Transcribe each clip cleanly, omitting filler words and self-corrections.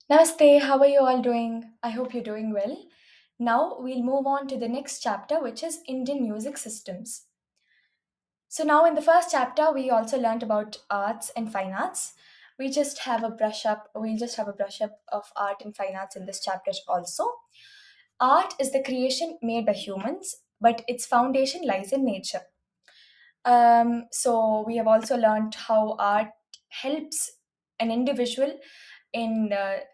Namaste, how are you all doing? I hope you're doing well. Now we'll move on to the next chapter, which is Indian music systems. So, now in the first chapter, we also learned about arts and fine arts. We'll just have a brush up of art and fine arts in this chapter also. Art is the creation made by humans, but its foundation lies in nature. So we have also learned how art helps an individual in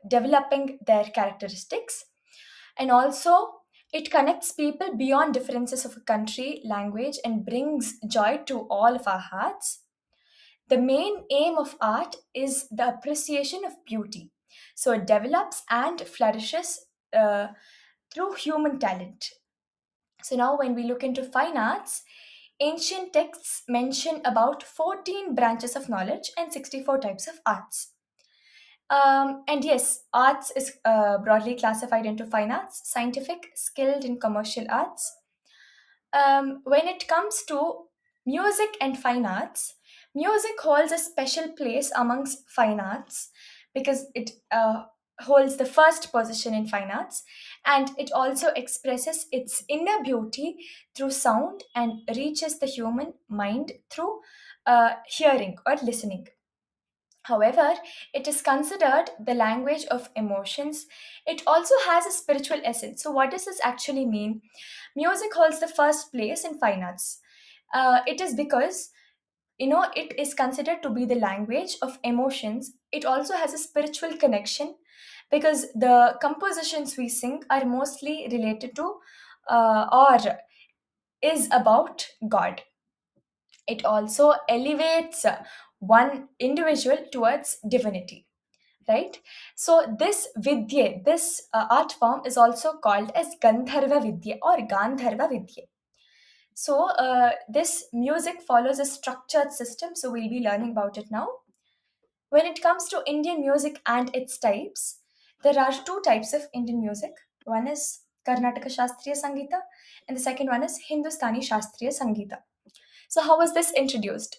developing their characteristics, and also it connects people beyond differences of a country, language, and brings joy to all of our hearts. The main aim of art is the appreciation of beauty, so it develops and flourishes through human talent. So now, when we look into fine arts, ancient texts mention about 14 branches of knowledge and 64 types of arts. And yes, arts is broadly classified into fine arts, scientific, skilled, and commercial arts. When it comes to music and fine arts, music holds a special place amongst fine arts because it holds the first position in fine arts, and it also expresses its inner beauty through sound and reaches the human mind through hearing or listening. However, it is considered the language of emotions. It also has a spiritual essence. So, what does this actually mean? Music holds the first place in fine arts. It is because it is considered to be the language of emotions. It also has a spiritual connection because the compositions we sing are mostly related to or is about God. It also elevates one individual towards divinity, right? So this vidya, this art form is also called as Gandharva Vidya or Gandharva Vidya. So this music follows a structured system, so we'll be learning about it now. When it comes to Indian music and its types, there are two types of Indian music. One is Karnataka Shastriya Sangita, and the second one is Hindustani Shastriya Sangita. So, how was this introduced?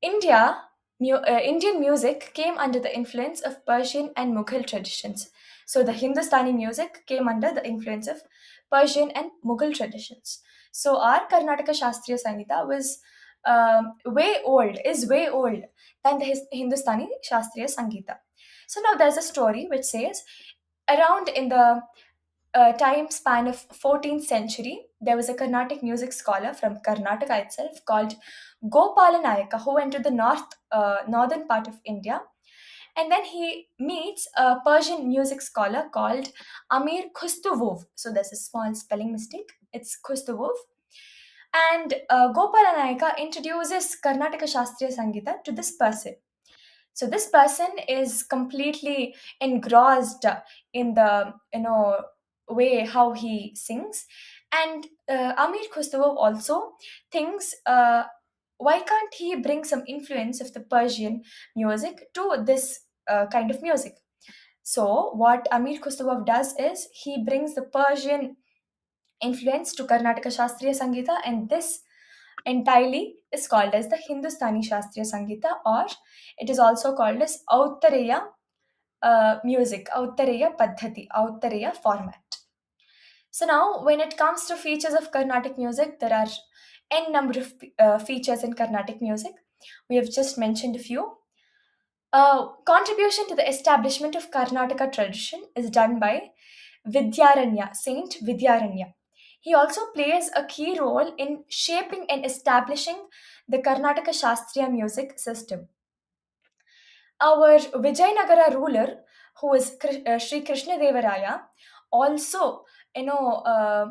Indian music came under the influence of Persian and Mughal traditions. So the Hindustani music came under the influence of Persian and Mughal traditions. So our Karnataka Shastriya Sangita was is way old than the Hindustani Shastriya Sangita. So now there's a story which says around in the time span of 14th century, there was a Carnatic music scholar from Karnataka itself called Gopalanayaka who went to the northern part of India, and then he meets a Persian music scholar called Amir Khustuvov. So there's a small spelling mistake. It's Khustuvov. And Gopalanayaka introduces Karnataka Shastriya Sangita to this person. So this person is completely engrossed in the way how he sings, and Amir Khustov also thinks, why can't he bring some influence of the Persian music to this kind of music? So what Amir Khustov does is he brings the Persian influence to Karnataka Shastriya Sangita, and this entirely is called as the Hindustani Shastriya Sangita, or it is also called as Auttareya music, Auttareya Paddhati, Auttareya format. So now, when it comes to features of Carnatic music, there are n number of features in Carnatic music. We have just mentioned a few. Contribution to the establishment of Karnataka tradition is done by Vidyaranya, Saint Vidyaranya. He also plays a key role in shaping and establishing the Karnataka Shastriya music system. Our Vijayanagara ruler, who is Sri Krishna Devaraya, also you know uh,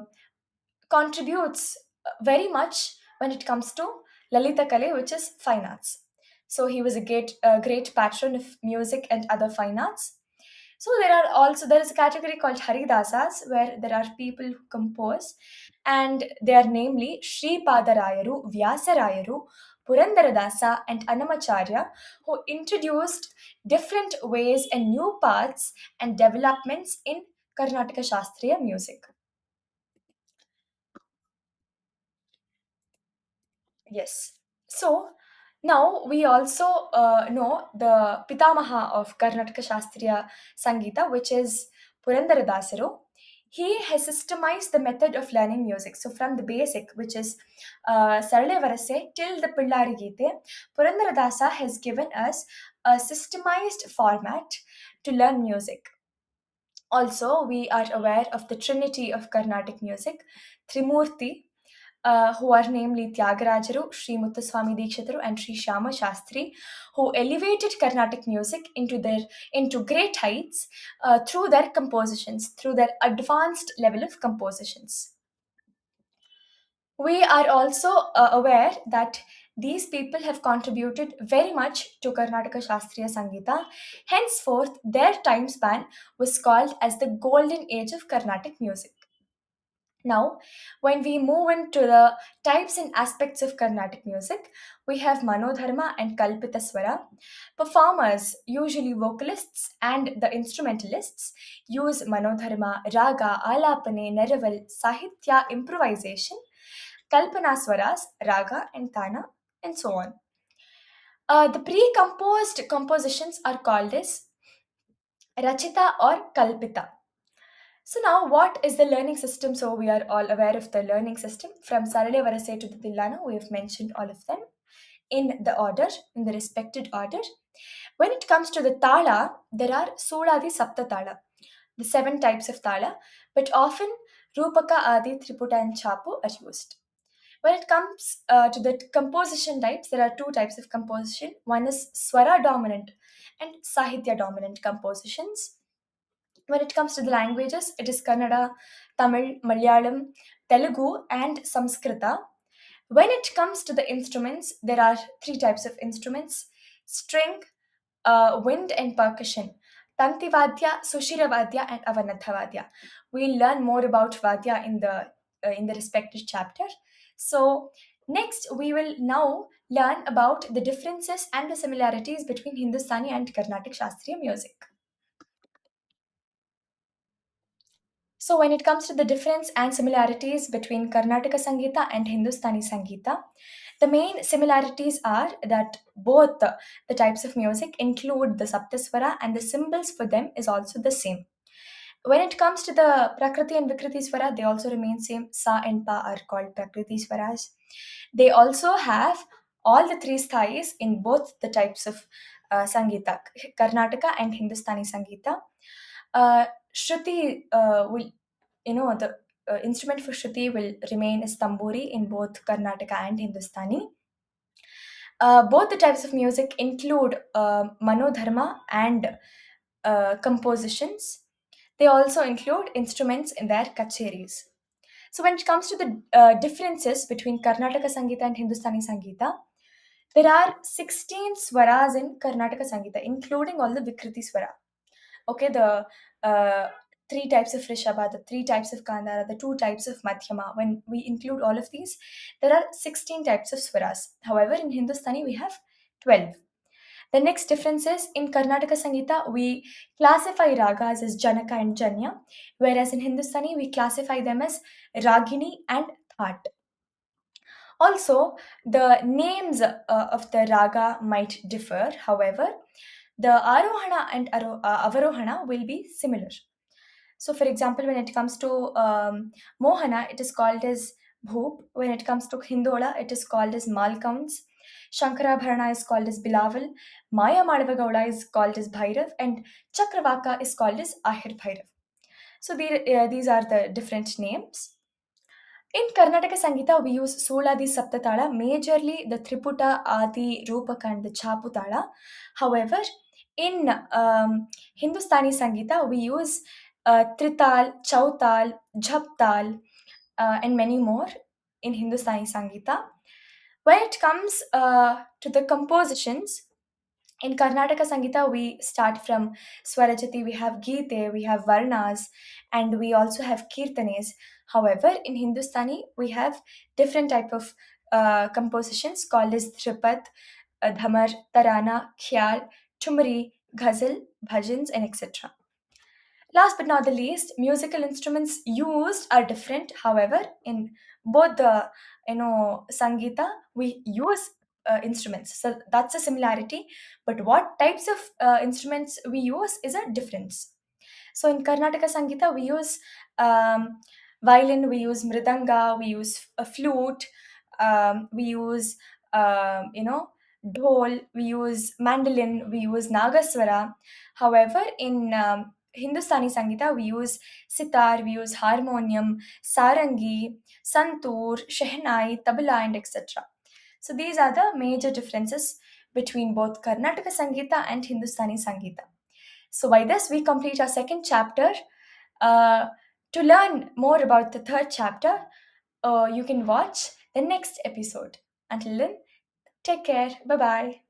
contributes very much when it comes to Lalita Kale, which is fine arts. So he was a great patron of music and other fine arts. So there is a category called Haridasas where there are people who compose, and they are namely Sri Padarayaru, Vyasarayaru, Purandaradasa, and Annamacharya, who introduced different ways and new paths and developments in Karnataka Shastriya music. Yes. So Now we also know the Pitamaha of Karnataka Shastriya Sangeeta, which is Purandaradasaru. He has systemized the method of learning music. So from the basic, which is Sarale Varase, till the Pillari Gite, Purandaradasa has given us a systemized format to learn music. Also, we are aware of the trinity of Carnatic music, Trimurti, who are namely Tyagarajaru, Sri Muthuswami Dikshitaru, and Sri Shama Shastri, who elevated Carnatic music into great heights through their compositions, through their advanced level of compositions. We are also aware that these people have contributed very much to Karnataka Shastriya Sangeeta. Henceforth, their time span was called as the golden age of Carnatic music. Now, when we move into the types and aspects of Carnatic music, we have Manodharma and Kalpita Swara. Performers, usually vocalists and the instrumentalists, use Manodharma, Raga, Alapane, Neraval, Sahitya, improvisation, Kalpana Swaras, Raga and Tana, and so on. The pre-composed compositions are called as Rachita or Kalpita. So now, what is the learning system? So we are all aware of the learning system from Sarale Varase to the Tillana. We have mentioned all of them in the order, in the respected order. When it comes to the Tala, there are Suladi Sapta Tala, the seven types of Tala, but often Rupaka, Adi, Triputa, and Chapu are used. When it comes to the composition types, there are two types of composition. One is Swara dominant and Sahitya dominant compositions. When it comes to the languages, it is Kannada, Tamil, Malayalam, Telugu, and Sanskrita. When it comes to the instruments, there are three types of instruments: string, wind, and percussion. Tantivadya, Sushiravadya, and Avanathavadya. We'll learn more about Vadya in the respective chapter. So, next we will now learn about the differences and the similarities between Hindustani and Carnatic Shastriya music. So, when it comes to the difference and similarities between Karnataka Sangeeta and Hindustani Sangeeta, the main similarities are that both the types of music include the Saptaswara and the symbols for them is also the same. When it comes to the Prakriti and Vikriti Swara, they also remain same. Sa and Pa are called Prakriti Swaras. They also have all the three sthayis in both the types of Sangeeta, Karnataka and Hindustani Sangeeta. Shruti will, the instrument for Shruti will remain as tamburi in both Karnataka and Hindustani. Both the types of music include manodharma and compositions. They also include instruments in their kacheris. So, when it comes to the differences between Karnataka Sangeeta and Hindustani Sangeeta, there are 16 swaras in Karnataka Sangeeta, including all the Vikriti swara. Okay, the three types of Rishabha, the three types of Kandara, the two types of Madhyama. When we include all of these, there are 16 types of swaras. However, in Hindustani, we have 12. The next difference is in Karnataka Sangeeta, we classify ragas as Janaka and Janya, whereas in Hindustani, we classify them as Ragini and That. Also, the names of the raga might differ. However, the Arohana and Avarohana will be similar. So, for example, when it comes to Mohana, it is called as Bhoop. When it comes to Hindola, it is called as Malcounts. Shankarabharana is called as Bilawal. Maya Madavagowda is called as Bhairav. And Chakravaka is called as Ahir Bhairav. So, these are the different names. In Karnataka Sangeeta, we use Soladi Saptatala, majorly the Triputa, Adi, Rupaka, and the Chaputala. However, in Hindustani Sangeeta, we use Trital, Chautal, Jhaptal, and many more in Hindustani Sangeeta. When it comes to the compositions, in Karnataka Sangeeta, we start from Swarajati, we have Geete, we have Varnas, and we also have Kirtanes. However, in Hindustani, we have different type of compositions called as Thripat, Dhamar, Tarana, Khyal, Tumri, Ghazal, Bhajans, and etc. Last but not the least, musical instruments used are different. However, in both the Sangeeta, we use instruments. So that's a similarity, but what types of instruments we use is a difference. So in Karnataka Sangita, we use violin, we use mridanga, we use a flute, we use dhol, we use mandolin, we use nagaswara. However, in Hindustani Sangita, we use sitar, we use harmonium, sarangi, santoor, shehnai, tabla, and etc. So these are the major differences between both Karnataka Sangita and Hindustani Sangita. So, by this, we complete our second chapter. Uh, to learn more about the third chapter, you can watch the next episode. Until then, take care. Bye bye.